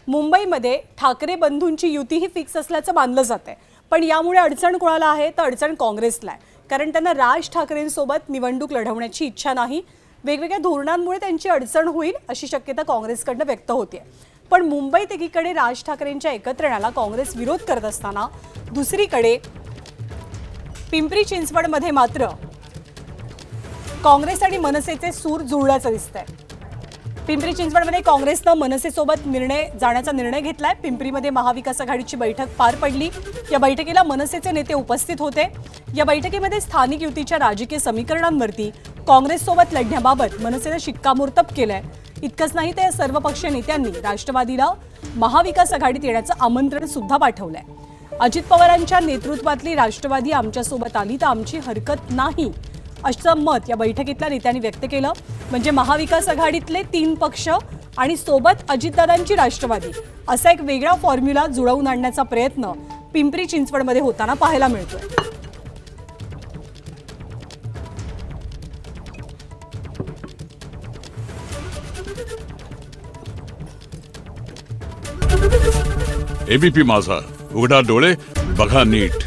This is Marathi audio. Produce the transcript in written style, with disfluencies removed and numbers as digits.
मुंबईमध्ये ठाकरे बंधूंची युती ही फिक्स असल्याचं मानलं जाते, पण यामुळे अडचण कोणाला आहे तर अडचण काँग्रेसला आहे, कारण त्यांना राज ठाकरेंसोबत निवडणूक लढवण्याची इच्छा नाही. वेगवेगळ्या धोरणांमुळे त्यांची अडचण होईल अशी शक्यता काँग्रेसकडनं व्यक्त होते. पण मुंबईत एकीकडे राज ठाकरेंच्या एकत्र येण्याला काँग्रेस विरोध करत असताना दुसरीकडे पिंपरी चिंचवडमध्ये मात्र काँग्रेस आणि मनसेचे सूर जुळल्याचं दिसतंय. पिंपरी चिंचवडमध्ये काँग्रेसनं मनसेसोबत जाण्याचा निर्णय घेतलाय. पिंपरीमध्ये महाविकास आघाडीची बैठक पार पडली. या बैठकीला मनसेचे नेते उपस्थित होते. या बैठकीमध्ये स्थानिक युतीच्या राजकीय समीकरणांवरती काँग्रेससोबत लढण्याबाबत मनसेनं शिक्कामोर्तब केलंय. इतकंच नाही तर सर्वपक्षीय नेत्यांनी राष्ट्रवादीला महाविकास आघाडीत येण्याचं आमंत्रण सुद्धा पाठवलंय. अजित पवारांच्या नेतृत्वातली राष्ट्रवादी आमच्यासोबत आली तर आमची हरकत नाही असं मत या बैठकीतल्या नेत्यांनी व्यक्त केलं. म्हणजे महाविकास आघाडीतले 3 पक्ष आणि सोबत अजितदादांची राष्ट्रवादी असा एक वेगळा फॉर्म्युला जुळवून आणण्याचा प्रयत्न पिंपरी चिंचवडमध्ये होताना पाहायला मिळतोय. एबीपी माझा, उघडा डोळे बघा नीट.